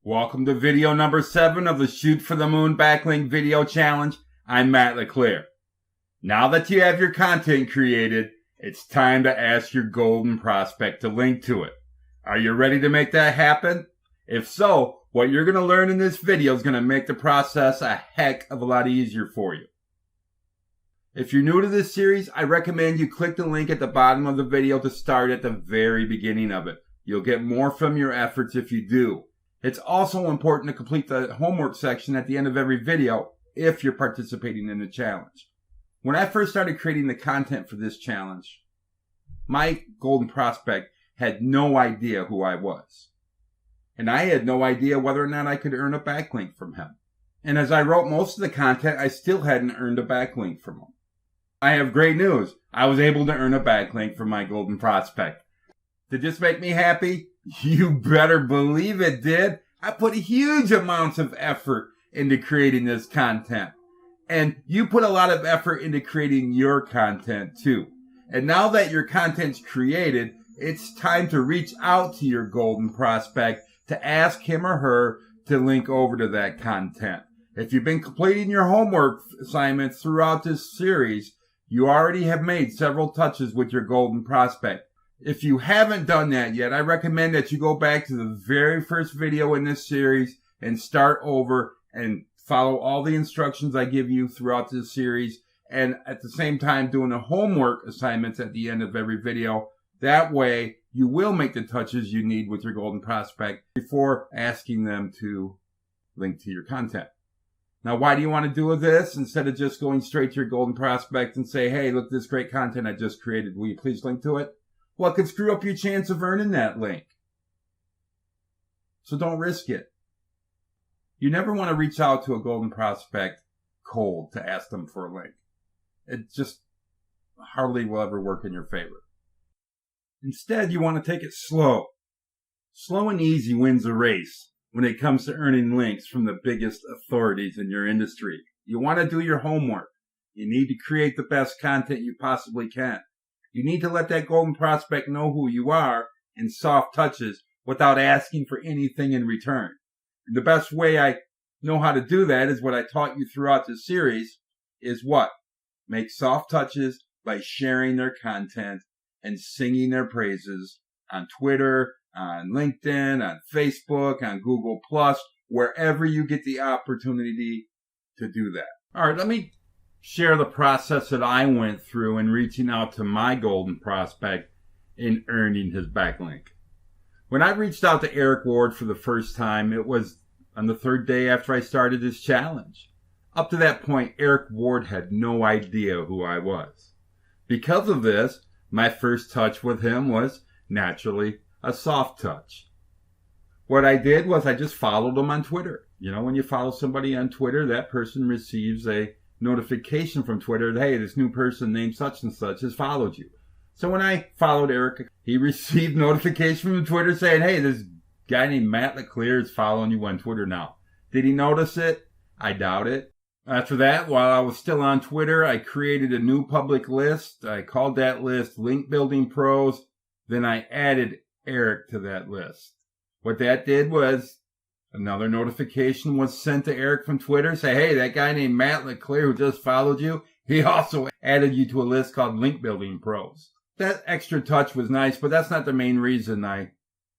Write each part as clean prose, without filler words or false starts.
Welcome to video number 7 of the Shoot for the Moon Backlink Video Challenge. I'm Matt LeClaire. Now that you have your content created, it's time to ask your golden prospect to link to it. Are you ready to make that happen? If so, what you're going to learn in this video is going to make the process a heck of a lot easier for you. If you're new to this series, I recommend you click the link at the bottom of the video to start at the very beginning of it. You'll get more from your efforts if you do. It's also important to complete the homework section at the end of every video if you're participating in the challenge. When I first started creating the content for this challenge, my golden prospect had no idea who I was. And I had no idea whether or not I could earn a backlink from him. And as I wrote most of the content, I still hadn't earned a backlink from him. I have great news. I was able to earn a backlink from my golden prospect. Did this make me happy? You better believe it did. I put huge amounts of effort into creating this content. And you put a lot of effort into creating your content too. And now that your content's created, it's time to reach out to your golden prospect to ask him or her to link over to that content. If you've been completing your homework assignments throughout this series, you already have made several touches with your golden prospect. If you haven't done that yet, I recommend that you go back to the very first video in this series and start over and follow all the instructions I give you throughout this series, and at the same time doing the homework assignments at the end of every video. That way, you will make the touches you need with your golden prospect before asking them to link to your content. Now, why do you want to do this instead of just going straight to your golden prospect and say, hey, look, this great content I just created. Will you please link to it? Well, it could screw up your chance of earning that link. So don't risk it. You never want to reach out to a golden prospect cold to ask them for a link. It just hardly will ever work in your favor. Instead, you want to take it slow. Slow and easy wins the race when it comes to earning links from the biggest authorities in your industry. You want to do your homework. You need to create the best content you possibly can. You need to let that golden prospect know who you are in soft touches without asking for anything in return. And the best way I know how to do that is what I taught you throughout this series is what? Make soft touches by sharing their content and singing their praises on Twitter, on LinkedIn, on Facebook, on Google+, wherever you get the opportunity to do that. All right, let me share the process that I went through in reaching out to my golden prospect in earning his backlink. When I reached out to Eric Ward for the first time, it was on the 3rd day after I started this challenge. Up to that point, Eric Ward had no idea who I was. Because of this, my first touch with him was naturally a soft touch. What I did was I just followed him on Twitter. You know, when you follow somebody on Twitter, that person receives a notification from Twitter that, hey, this new person named such and such has followed you. So when I followed Eric, he received notification from Twitter saying, hey, this guy named Matt LeClaire is following you on Twitter now. Did he notice it? I doubt it. After that, while I was still on Twitter, I created a new public list. I called that list Link Building Pros. Then I added Eric to that list. What that did was another notification was sent to Eric from Twitter. Say, hey, that guy named Matt LeClaire who just followed you, he also added you to a list called Link Building Pros. That extra touch was nice, but that's not the main reason I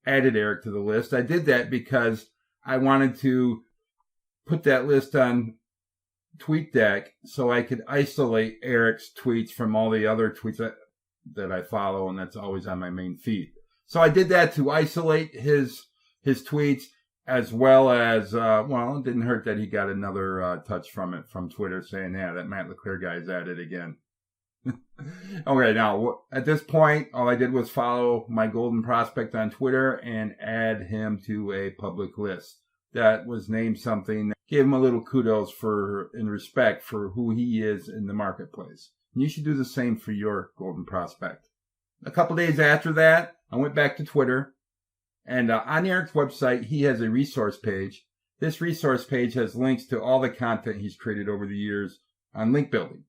added Eric to the list. I did that because I wanted to put that list on TweetDeck so I could isolate Eric's tweets from all the other tweets that I follow, and that's always on my main feed. So I did that to isolate his tweets, as well as, well, it didn't hurt that he got another touch from it from Twitter saying, yeah, that Matt LeClaire guy's at it again. Okay, now, at this point, all I did was follow my golden prospect on Twitter and add him to a public list that was named something, gave him a little kudos in respect for who he is in the marketplace. And you should do the same for your golden prospect. A couple days after that, I went back to Twitter, and on Eric's website, he has a resource page. This resource page has links to all the content he's created over the years on link building.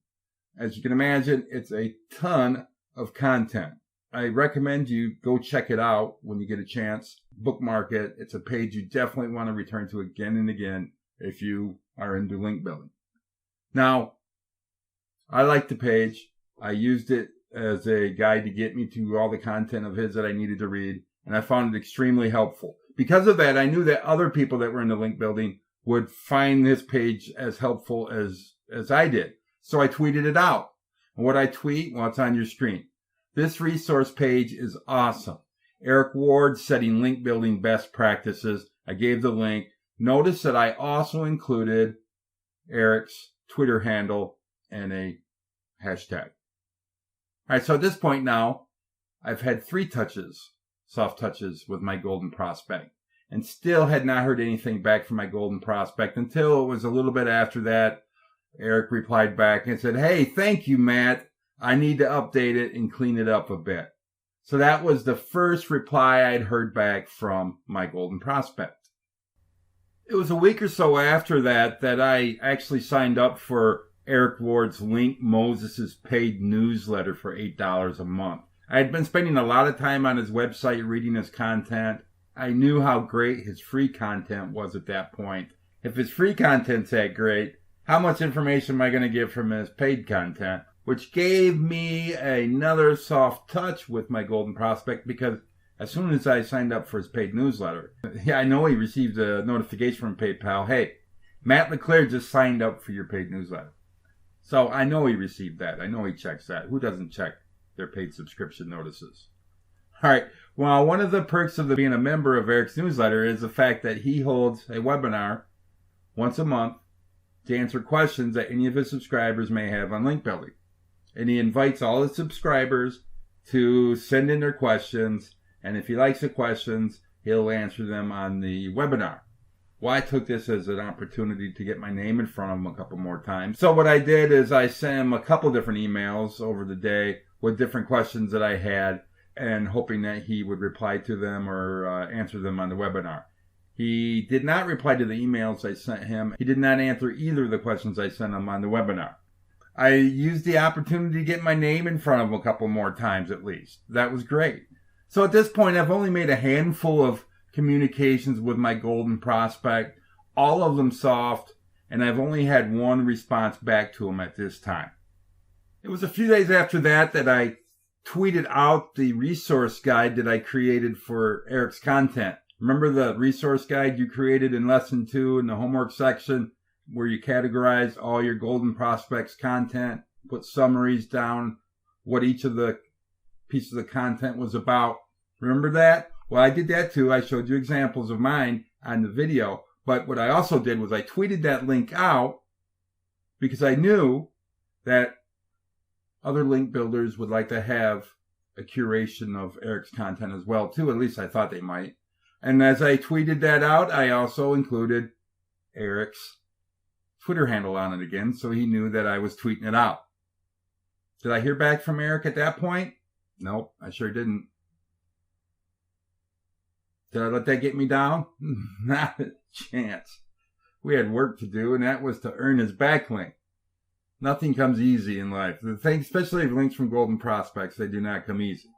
As you can imagine, it's a ton of content. I recommend you go check it out when you get a chance. Bookmark it. It's a page you definitely want to return to again and again if you are into link building. Now, I like the page. I used it as a guide to get me to all the content of his that I needed to read, and I found it extremely helpful. Because of that, I knew that other people that were into link building would find this page as helpful as I did. So I tweeted it out. And what I tweet, well, it's on your screen. This resource page is awesome. Eric Ward setting link building best practices. I gave the link. Notice that I also included Eric's Twitter handle and a hashtag. All right, so at this point now, I've had 3 touches, soft touches with my golden prospect, and still had not heard anything back from my golden prospect until it was a little bit after that. Eric replied back and said, "Hey, thank you, Matt. I need to update it and clean it up a bit." So that was the first reply I'd heard back from my golden prospect. It was a week or so after that I actually signed up for Eric Ward's Link Moses' paid newsletter for $8 a month. I had been spending a lot of time on his website reading his content. I knew how great his free content was at that point. If his free content's that great, how much information am I going to get from his paid content? Which gave me another soft touch with my golden prospect, because as soon as I signed up for his paid newsletter, I know he received a notification from PayPal. Hey, Matt LeClaire just signed up for your paid newsletter. So I know he received that. I know he checks that. Who doesn't check their paid subscription notices? All right. Well, one of the perks of being a member of Eric's newsletter is the fact that he holds a webinar once a month to answer questions that any of his subscribers may have on link building. And he invites all his subscribers to send in their questions. And if he likes the questions, he'll answer them on the webinar. Well, I took this as an opportunity to get my name in front of him a couple more times. So what I did is I sent him a couple different emails over the day with different questions that I had, and hoping that he would reply to them or answer them on the webinar. He did not reply to the emails I sent him. He did not answer either of the questions I sent him on the webinar. I used the opportunity to get my name in front of him a couple more times at least. That was great. So at this point, I've only made a handful of communications with my golden prospect, all of them soft, and I've only had one response back to him at this time. It was a few days after that I tweeted out the resource guide that I created for Eric's content. Remember the resource guide you created in lesson 2 in the homework section, where you categorized all your golden prospects content, put summaries down, what each of the pieces of content was about? Remember that? Well, I did that too. I showed you examples of mine on the video. But what I also did was I tweeted that link out because I knew that other link builders would like to have a curation of Eric's content as well too. At least I thought they might. And as I tweeted that out, I also included Eric's Twitter handle on it again, so he knew that I was tweeting it out. Did I hear back from Eric at that point? Nope, I sure didn't. Did I let that get me down? Not a chance. We had work to do, and that was to earn his backlink. Nothing comes easy in life. The thing, especially links from golden prospects, they do not come easy.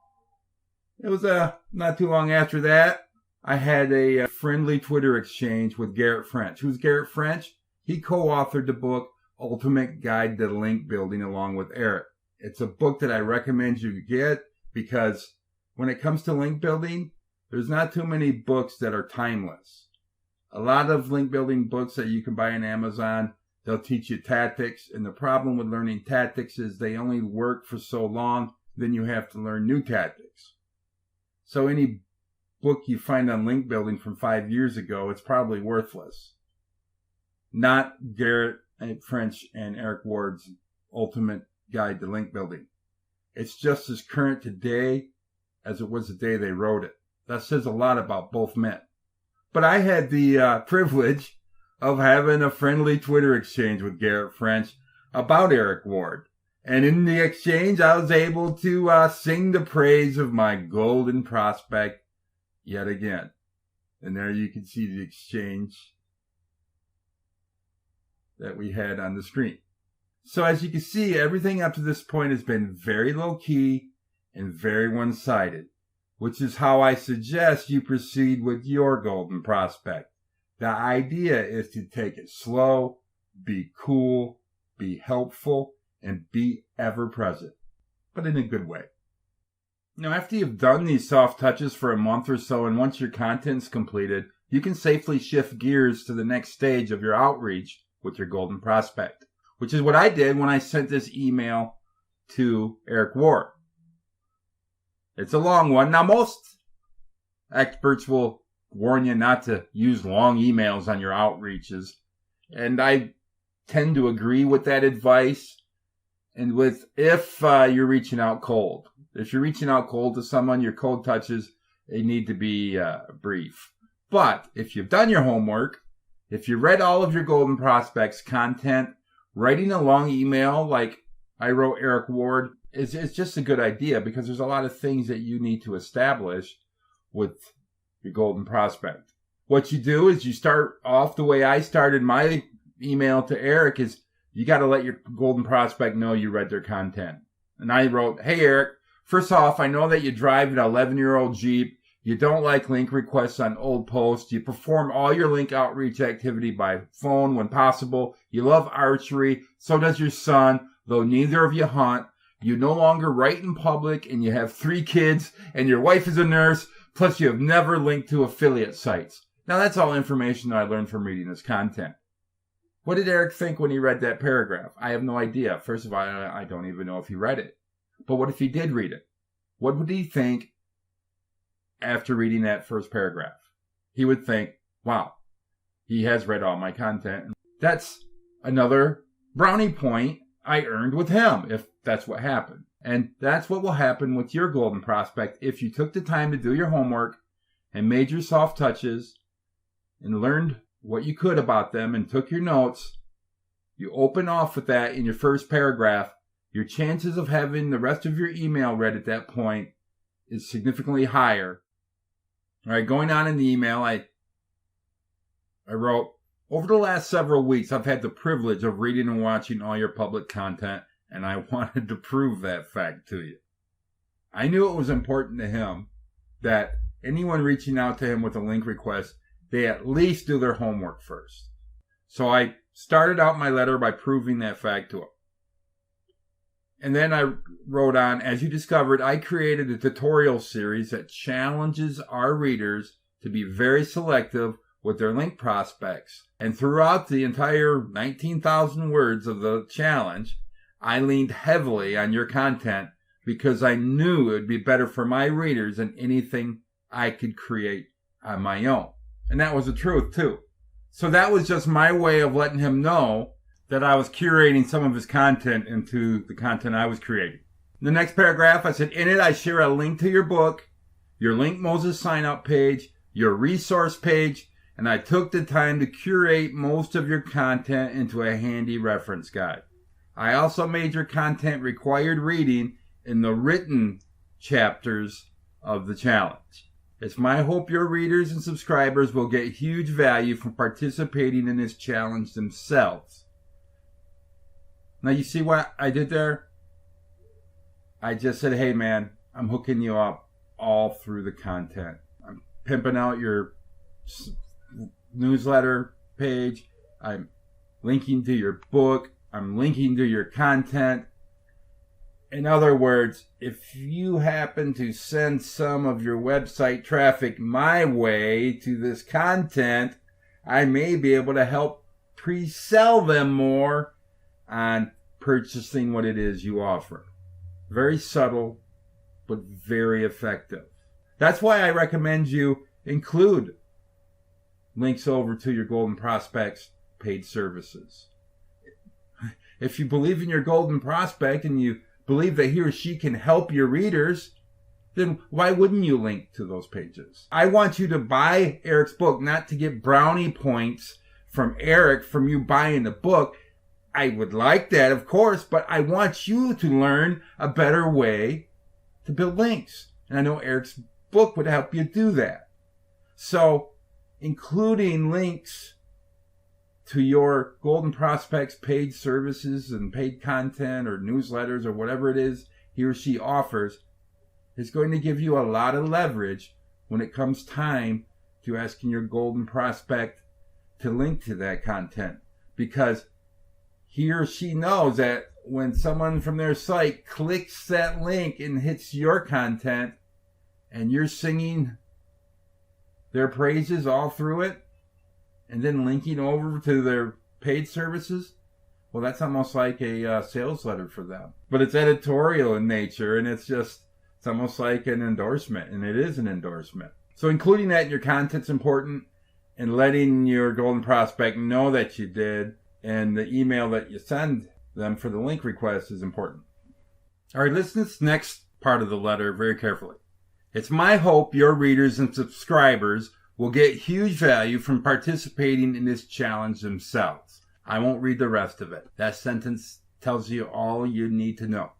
It was not too long after that, I had a friendly Twitter exchange with Garrett French. Who's Garrett French? He co-authored the book Ultimate Guide to Link Building along with Eric. It's a book that I recommend you get because when it comes to link building, there's not too many books that are timeless. A lot of link building books that you can buy on Amazon, they'll teach you tactics. And the problem with learning tactics is they only work for so long, then you have to learn new tactics. So any book you find on link building from 5 years ago, it's probably worthless. Not Garrett French and Eric Ward's Ultimate Guide to Link Building. It's just as current today as it was the day they wrote it. That says a lot about both men. But I had the privilege of having a friendly Twitter exchange with Garrett French about Eric Ward. And in the exchange, I was able to sing the praise of my golden prospect yet again. And there you can see the exchange that we had on the screen. So as you can see, everything up to this point has been very low key and very one-sided, which is how I suggest you proceed with your golden prospect. The idea is to take it slow, be cool, be helpful, and be ever present, but in a good way. Now, after you've done these soft touches for a month or so, and once your content's completed, you can safely shift gears to the next stage of your outreach with your golden prospect, which is what I did when I sent this email to Eric Ward. It's a long one. Now, most experts will warn you not to use long emails on your outreaches, and I tend to agree with that advice. And if you're reaching out cold. If you're reaching out cold to someone, your cold touches, they need to be brief. But if you've done your homework, if you read all of your golden prospects content, writing a long email like I wrote Eric Ward is just a good idea, because there's a lot of things that you need to establish with your golden prospect. What you do is you start off the way I started my email to Eric is you got to let your golden prospect know you read their content. And I wrote, "Hey, Eric, first off, I know that you drive an 11-year-old Jeep. You don't like link requests on old posts. You perform all your link outreach activity by phone when possible. You love archery. So does your son, though neither of you hunt. You no longer write in public, and you have 3 kids, and your wife is a nurse. Plus, you have never linked to affiliate sites." Now, that's all information that I learned from reading this content. What did Eric think when he read that paragraph? I have no idea. First of all, I don't even know if he read it. But what if he did read it? What would he think after reading that first paragraph? He would think, wow, he has read all my content. That's another brownie point I earned with him, if that's what happened. And that's what will happen with your golden prospect if you took the time to do your homework and made your soft touches and learned what you could about them and took your notes. You open off with that in your first paragraph. Your chances of having the rest of your email read at that point is significantly higher. All right, going on in the email, I wrote, "Over the last several weeks, I've had the privilege of reading and watching all your public content, and I wanted to prove that fact to you." I knew it was important to him that anyone reaching out to him with a link request, they at least do their homework first. So I started out my letter by proving that fact to him. And then I wrote on, "As you discovered, I created a tutorial series that challenges our readers to be very selective with their link prospects. And throughout the entire 19,000 words of the challenge, I leaned heavily on your content because I knew it would be better for my readers than anything I could create on my own." And that was the truth, too. So that was just my way of letting him know that I was curating some of his content into the content I was creating. In the next paragraph, I said, "In it, I share a link to your book, your Link Moses sign-up page, your resource page, and I took the time to curate most of your content into a handy reference guide. I also made your content required reading in the written chapters of the challenge. It's my hope your readers and subscribers will get huge value from participating in this challenge themselves." Now, you see what I did there? I just said, "Hey, man, I'm hooking you up all through the content. I'm pimping out your newsletter page. I'm linking to your book. I'm linking to your content. In other words, if you happen to send some of your website traffic my way to this content, I may be able to help pre-sell them more on purchasing what it is you offer." Very subtle, but very effective. That's why I recommend you include links over to your golden prospects paid services. If you believe in your golden prospect and you believe that he or she can help your readers, then why wouldn't you link to those pages? I want you to buy Eric's book, not to get brownie points from Eric from you buying the book. I would like that, of course, but I want you to learn a better way to build links. And I know Eric's book would help you do that. So, including links to your Golden Prospects paid services and paid content or newsletters or whatever it is he or she offers is going to give you a lot of leverage when it comes time to asking your golden prospect to link to that content, because he or she knows that when someone from their site clicks that link and hits your content and you're singing their praises all through it and then linking over to their paid services, well, that's almost like a sales letter for them. But it's editorial in nature, and it's almost like an endorsement, and it is an endorsement. So including that in your content's important, and letting your golden prospect know that you did, and the email that you send them for the link request is important. All right, listen to this next part of the letter very carefully. It's my hope your readers and subscribers will get huge value from participating in this challenge themselves. I won't read the rest of it. That sentence tells you all you need to know.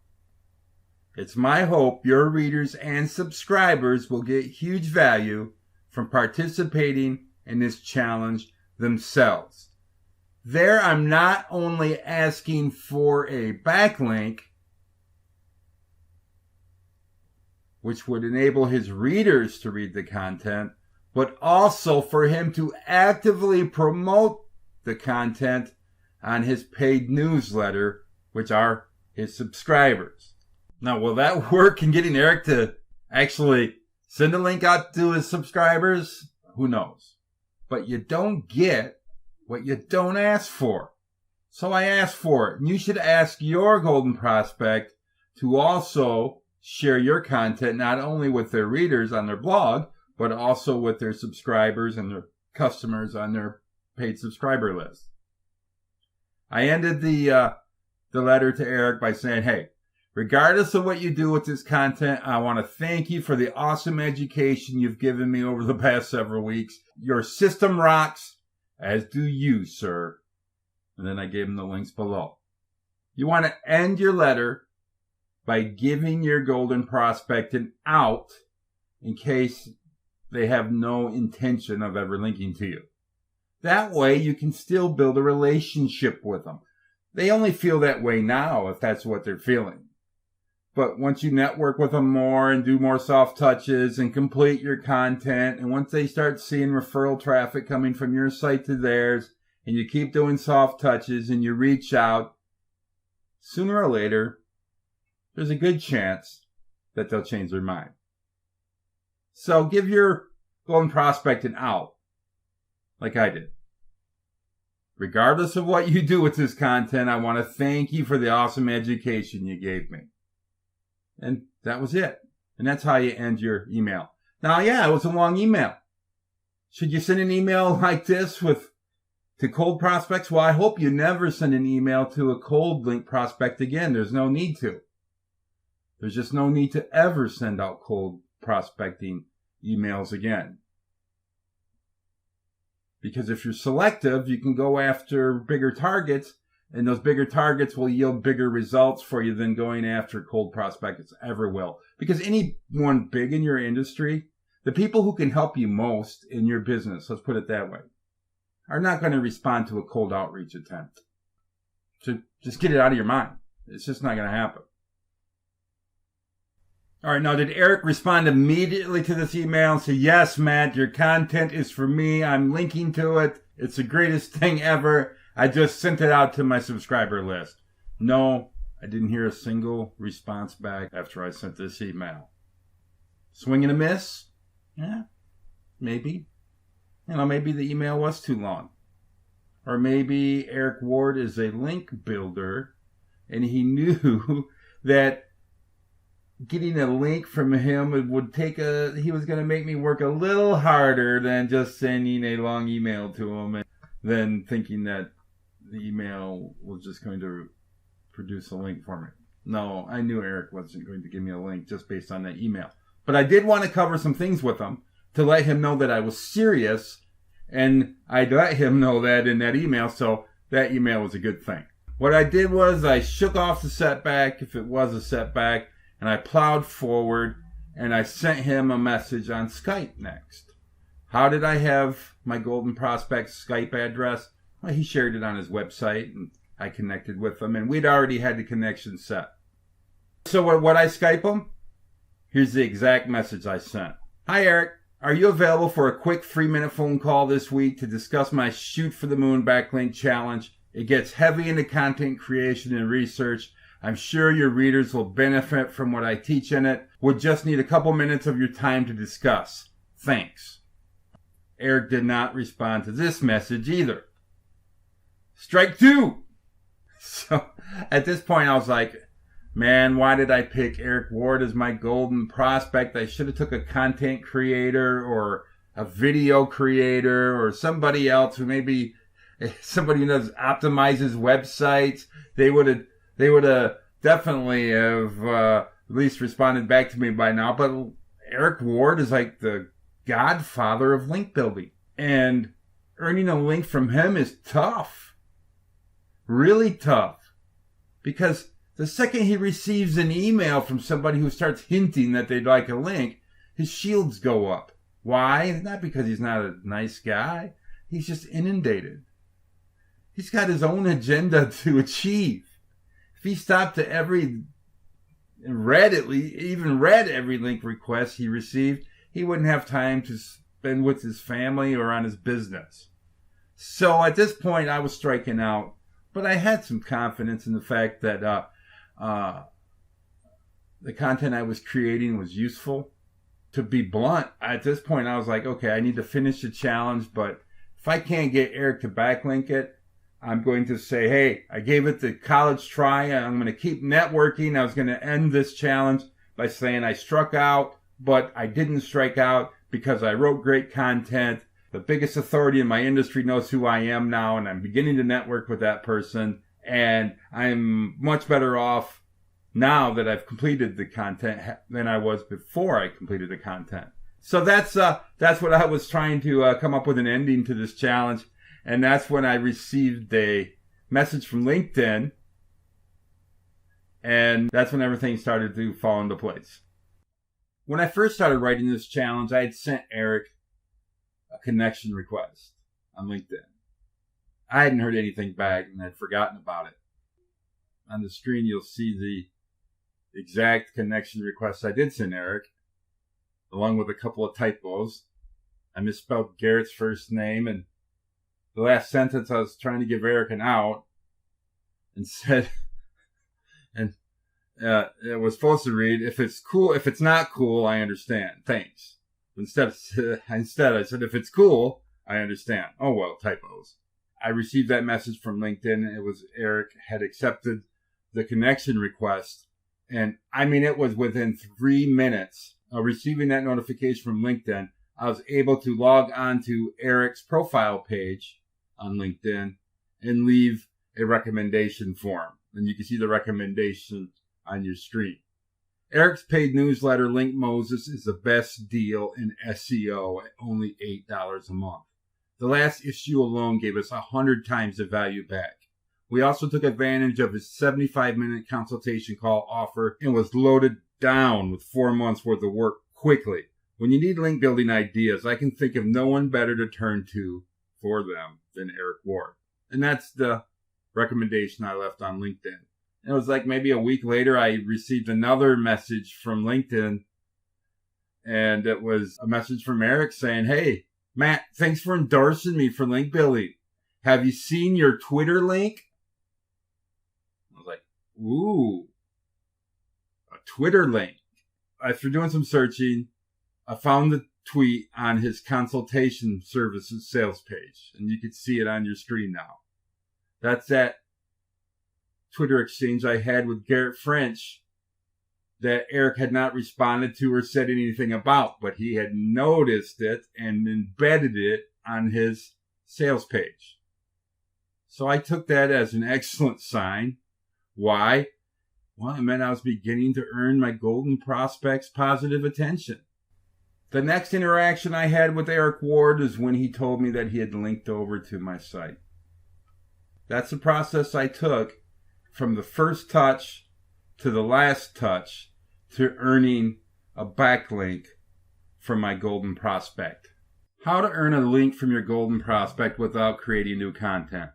It's my hope your readers and subscribers will get huge value from participating in this challenge themselves. There, I'm not only asking for a backlink, which would enable his readers to read the content, but also for him to actively promote the content on his paid newsletter, which are his subscribers. Now, will that work in getting Eric to actually send a link out to his subscribers? Who knows? But you don't get what you don't ask for. So I asked for it. And you should ask your golden prospect to also share your content not only with their readers on their blog, but also with their subscribers and their customers on their paid subscriber list. I ended the letter to Eric by saying, hey, regardless of what you do with this content, I want to thank you for the awesome education you've given me over the past several weeks. Your system rocks, as do you, sir. And then I gave him the links below. You want to end your letter by giving your golden prospect an out in case they have no intention of ever linking to you. That way you can still build a relationship with them. They only feel that way now if that's what they're feeling. But once you network with them more and do more soft touches and complete your content, and once they start seeing referral traffic coming from your site to theirs, and you keep doing soft touches and you reach out, sooner or later, there's a good chance that they'll change their mind. So give your golden prospect an out, like I did. Regardless of what you do with this content, I want to thank you for the awesome education you gave me. And that was it. And that's how you end your email. Now, yeah, it was a long email. Should you send an email like this to cold prospects? Well, I hope you never send an email to a cold link prospect again. There's no need to. There's just no need to ever send out cold prospecting emails again. Because if you're selective, you can go after bigger targets, and those bigger targets will yield bigger results for you than going after cold prospects ever will. Because anyone big in your industry, the people who can help you most in your business, let's put it that way, are not going to respond to a cold outreach attempt. So just get it out of your mind. It's just not going to happen. All right, now did Eric respond immediately to this email and say, yes, Matt, your content is for me. I'm linking to it. It's the greatest thing ever. I just sent it out to my subscriber list. No, I didn't hear a single response back after I sent this email. Swing and a miss? Yeah, maybe. Maybe the email was too long. Or maybe Eric Ward is a link builder and he knew that getting a link from him would he was going to make me work a little harder than just sending a long email to him and then thinking that the email was just going to produce a link for me. No, I knew Eric wasn't going to give me a link just based on that email. But I did want to cover some things with him to let him know that I was serious, and I let him know that in that email, so that email was a good thing. What I did was I shook off the setback, if it was a setback, and I plowed forward, and I sent him a message on Skype next. How did I have my golden prospect Skype address? Well, he shared it on his website, and I connected with him, and we'd already had the connection set. So what I Skype him? Here's the exact message I sent. Hi, Eric. Are you available for a quick 3-minute phone call this week to discuss my Shoot for the Moon Backlink Challenge? It gets heavy into content creation and research. I'm sure your readers will benefit from what I teach in it. Would just need a couple minutes of your time to discuss. Thanks. Eric did not respond to this message either. Strike 2! So at this point I was like, man, why did I pick Eric Ward as my golden prospect? I should have took a content creator or a video creator or somebody else who maybe somebody who does optimizes websites. They would have definitely have at least responded back to me by now. But Eric Ward is like the godfather of link building, and earning a link from him is tough, really tough, because the second he receives an email from somebody who starts hinting that they'd like a link, his shields go up. Why? Not because he's not a nice guy. He's just inundated. He's got his own agenda to achieve. If he stopped to read every link request he received, he wouldn't have time to spend with his family or on his business. So at this point, I was striking out, but I had some confidence in the fact that the content I was creating was useful. To be blunt, at this point, I was like, okay, I need to finish the challenge, but if I can't get Eric to backlink it, I'm going to say, hey, I gave it the college try. I'm going to keep networking. I was going to end this challenge by saying I struck out, but I didn't strike out because I wrote great content. The biggest authority in my industry knows who I am now, and I'm beginning to network with that person. And I'm much better off now that I've completed the content than I was before I completed the content. So that's what I was trying to come up with an ending to this challenge. And that's when I received a message from LinkedIn. And that's when everything started to fall into place. When I first started writing this challenge, I had sent Eric a connection request on LinkedIn. I hadn't heard anything back and I'd forgotten about it. On the screen, you'll see the exact connection request I did send Eric, along with a couple of typos. I misspelled Garrett's first name, and the last sentence I was trying to give Eric an out and said, and it was supposed to read, if it's cool, if it's not cool, I understand. Thanks. Instead I said, if it's cool, I understand. Oh, well, typos. I received that message from LinkedIn. It was Eric had accepted the connection request. And I mean, it was within 3 minutes of receiving that notification from LinkedIn. I was able to log on to Eric's profile page on LinkedIn and leave a recommendation form. And you can see the recommendation on your screen. Eric's paid newsletter, Link Moses, is the best deal in SEO at only $8 a month. The last issue alone gave us 100 times the value back. We also took advantage of his 75-minute consultation call offer and was loaded down with 4 months worth of work quickly. When you need link building ideas, I can think of no one better to turn to for them than Eric Ward. And that's the recommendation I left on LinkedIn. And it was like maybe a week later, I received another message from LinkedIn. And it was a message from Eric saying, hey, Matt, thanks for endorsing me for link building. Have you seen your Twitter link? I was like, ooh, a Twitter link. After doing some searching, I found the tweet on his consultation services sales page. And you can see it on your screen now. That's that Twitter exchange I had with Garrett French that Eric had not responded to or said anything about, but he had noticed it and embedded it on his sales page. So I took that as an excellent sign. Why? Well, it meant I was beginning to earn my golden prospect's positive attention. The next interaction I had with Eric Ward is when he told me that he had linked over to my site. That's the process I took from the first touch to the last touch to earning a backlink from my golden prospect. How to earn a link from your golden prospect without creating new content.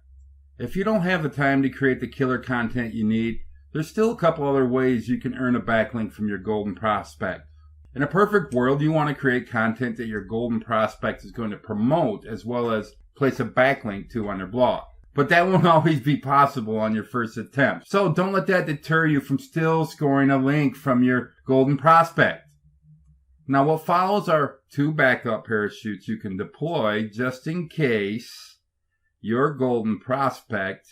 If you don't have the time to create the killer content you need, there's still a couple other ways you can earn a backlink from your golden prospect. In a perfect world, you want to create content that your golden prospect is going to promote as well as place a backlink to on their blog. But that won't always be possible on your first attempt. So don't let that deter you from still scoring a link from your golden prospect. Now what follows are 2 backup parachutes you can deploy just in case your golden prospect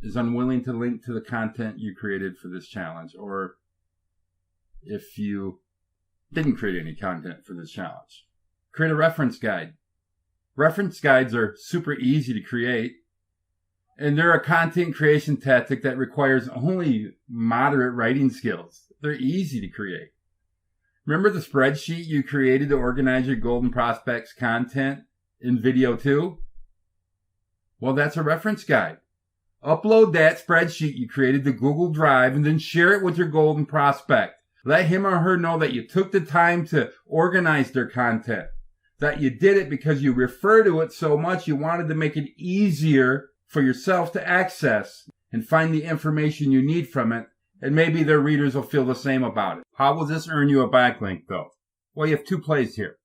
is unwilling to link to the content you created for this challenge, or if you didn't create any content for this challenge. Create a reference guide. Reference guides are super easy to create, and they're a content creation tactic that requires only moderate writing skills. They're easy to create. Remember the spreadsheet you created to organize your golden prospects content in video 2? Well, that's a reference guide. Upload that spreadsheet you created to Google Drive and then share it with your golden prospect. Let him or her know that you took the time to organize their content, that you did it because you refer to it so much you wanted to make it easier for yourself to access and find the information you need from it, and maybe their readers will feel the same about it. How will this earn you a backlink, though? Well, you have 2 plays here.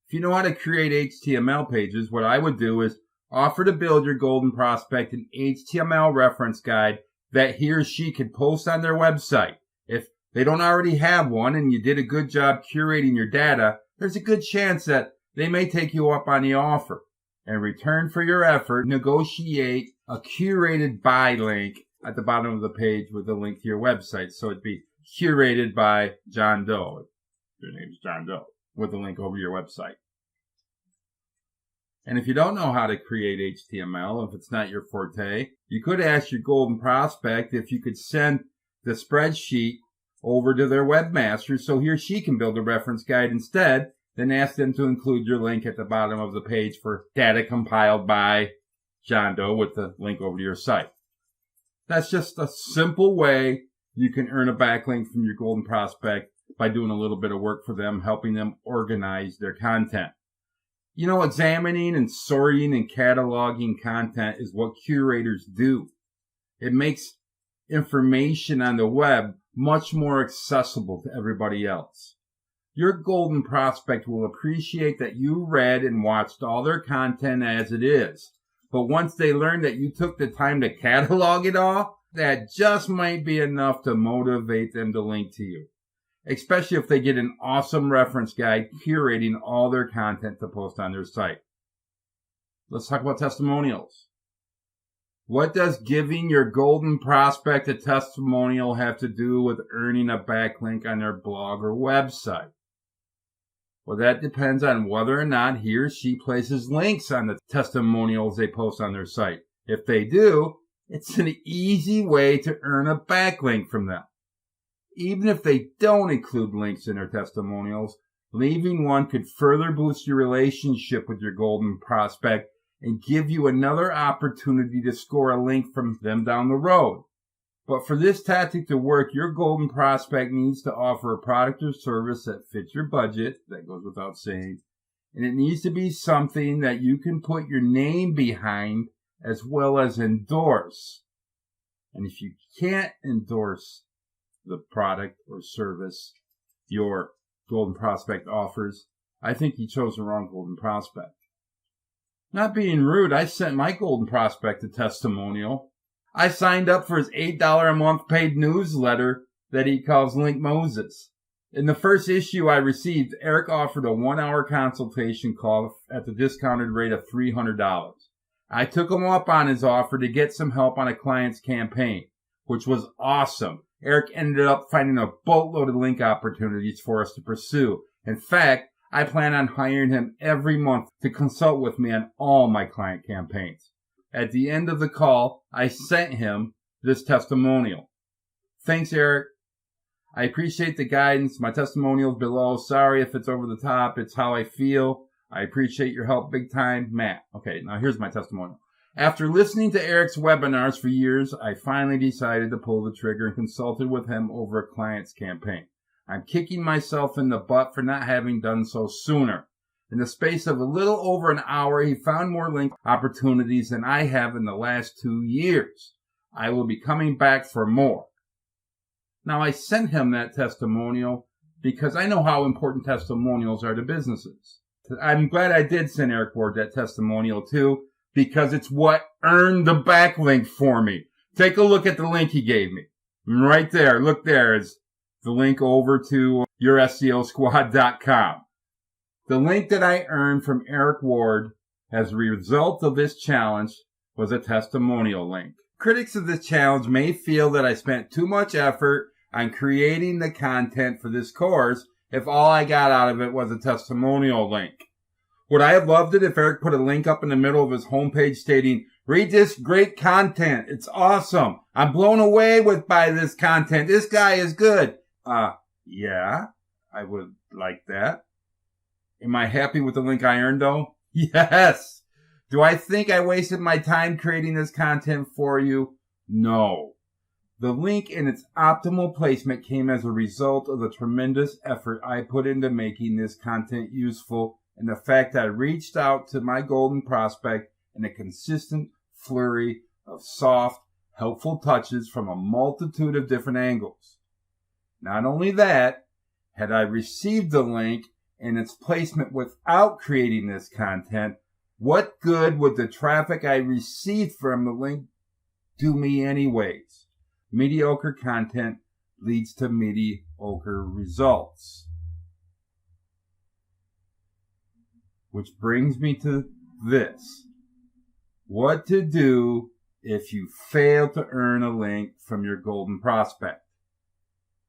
If you know how to create HTML pages, what I would do is offer to build your golden prospect an HTML reference guide that he or she could post on their website. If they don't already have one and you did a good job curating your data, there's a good chance that they may take you up on the offer. In return for your effort, negotiate a curated by link at the bottom of the page with a link to your website. So it'd be curated by John Doe. Your name's John Doe, with a link over to your website. And if you don't know how to create HTML, if it's not your forte, you could ask your golden prospect if you could send the spreadsheet over to their webmaster so he or she can build a reference guide instead. Then ask them to include your link at the bottom of the page for data compiled by John Doe with the link over to your site. That's just a simple way you can earn a backlink from your golden prospect by doing a little bit of work for them, helping them organize their content. You know, examining and sorting and cataloging content is what curators do. It makes information on the web much more accessible to everybody else. Your golden prospect will appreciate that you read and watched all their content as it is. But once they learn that you took the time to catalog it all, that just might be enough to motivate them to link to you. Especially if they get an awesome reference guide curating all their content to post on their site. Let's talk about testimonials. What does giving your golden prospect a testimonial have to do with earning a backlink on their blog or website? Well, that depends on whether or not he or she places links on the testimonials they post on their site. If they do, it's an easy way to earn a backlink from them. Even if they don't include links in their testimonials, leaving one could further boost your relationship with your golden prospect and give you another opportunity to score a link from them down the road. But for this tactic to work, your golden prospect needs to offer a product or service that fits your budget. That goes without saying. And it needs to be something that you can put your name behind as well as endorse. And if you can't endorse the product or service your golden prospect offers, I think you chose the wrong golden prospect. Not being rude, I sent my golden prospect a testimonial. I signed up for his $8 a month paid newsletter that he calls Link Moses. In the first issue I received, Eric offered a 1-hour consultation call at the discounted rate of $300. I took him up on his offer to get some help on a client's campaign, which was awesome. Eric ended up finding a boatload of link opportunities for us to pursue. In fact, I plan on hiring him every month to consult with me on all my client campaigns. At the end of the call, I sent him this testimonial. Thanks, Eric. I appreciate the guidance. My testimonial is below. Sorry if it's over the top. It's how I feel. I appreciate your help big time. Matt. Okay, now here's my testimonial. After listening to Eric's webinars for years, I finally decided to pull the trigger and consulted with him over a client's campaign. I'm kicking myself in the butt for not having done so sooner. In the space of a little over an hour, he found more link opportunities than I have in the last 2 years. I will be coming back for more. Now, I sent him that testimonial because I know how important testimonials are to businesses. I'm glad I did send Eric Ward that testimonial too, because it's what earned the backlink for me. Take a look at the link he gave me. Right there, look there is the link over to YourSEOsquad.com. The link that I earned from Eric Ward as a result of this challenge was a testimonial link. Critics of this challenge may feel that I spent too much effort on creating the content for this course if all I got out of it was a testimonial link. Would I have loved it if Eric put a link up in the middle of his homepage stating, "Read this great content. It's awesome. I'm blown away by this content. This guy is good." Yeah, I would like that. Am I happy with the link I earned though? Yes. Do I think I wasted my time creating this content for you? No. The link and its optimal placement came as a result of the tremendous effort I put into making this content useful and the fact I reached out to my golden prospect in a consistent flurry of soft, helpful touches from a multitude of different angles. Not only that, had I received the link and its placement without creating this content, what good would the traffic I received from the link do me anyways? Mediocre content leads to mediocre results. Which brings me to this. What to do if you fail to earn a link from your golden prospect.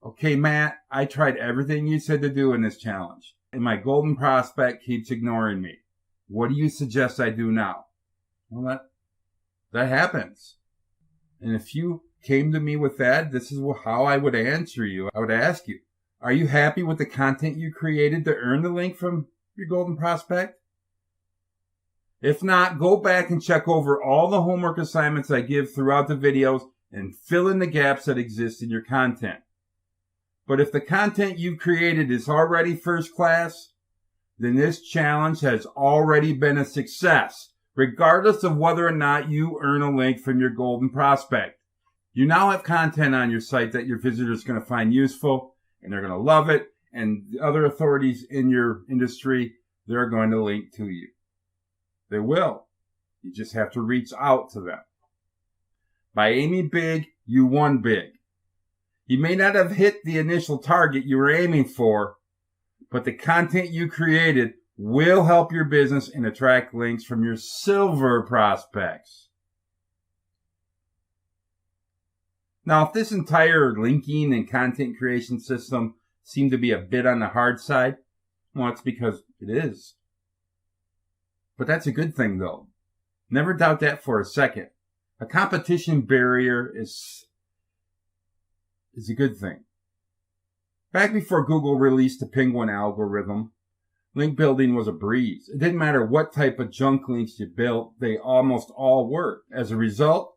Okay, Matt, I tried everything you said to do in this challenge, and my golden prospect keeps ignoring me. What do you suggest I do now? Well, that happens. And if you came to me with that, this is how I would answer you. I would ask you, are you happy with the content you created to earn the link from your golden prospect? If not, go back and check over all the homework assignments I give throughout the videos and fill in the gaps that exist in your content. But if the content you created is already first class, then this challenge has already been a success, regardless of whether or not you earn a link from your golden prospect. You now have content on your site that your visitors are going to find useful, and they're going to love it, and the other authorities in your industry, they're going to link to you. They will. You just have to reach out to them. By aiming big, you won big. You may not have hit the initial target you were aiming for, but the content you created will help your business and attract links from your silver prospects. Now, if this entire linking and content creation system seemed to be a bit on the hard side, well, it's because it is. But that's a good thing, though. Never doubt that for a second. A competition barrier is a good thing. Back before Google released the Penguin algorithm, link building was a breeze. It didn't matter what type of junk links you built, they almost all worked. As a result,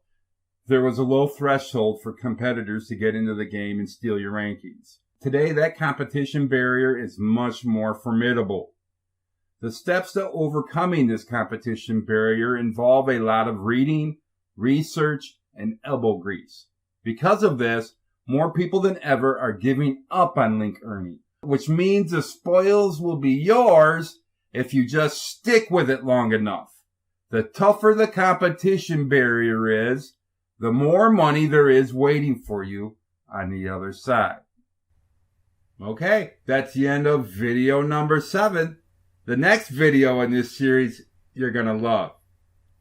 there was a low threshold for competitors to get into the game and steal your rankings. Today, that competition barrier is much more formidable. The steps to overcoming this competition barrier involve a lot of reading, research, and elbow grease. Because of this, more people than ever are giving up on link earning, which means the spoils will be yours if you just stick with it long enough. The tougher the competition barrier is, the more money there is waiting for you on the other side. Okay, that's the end of video number 7. The next video in this series you're going to love.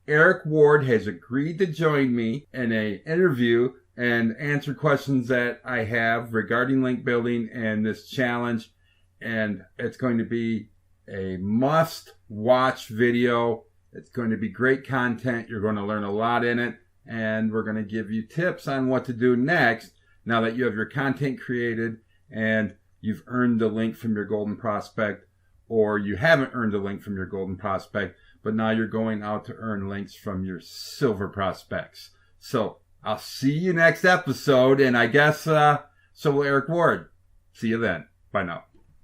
Eric Ward has agreed to join me in an interview and answer questions that I have regarding link building and this challenge. And it's going to be a must-watch video. It's going to be great content. You're going to learn a lot in it. And we're going to give you tips on what to do next now that you have your content created and you've earned the link from your golden prospect, or you haven't earned a link from your golden prospect, but now you're going out to earn links from your silver prospects. So I'll see you next episode, and I guess so will Eric Ward. See you then. Bye now.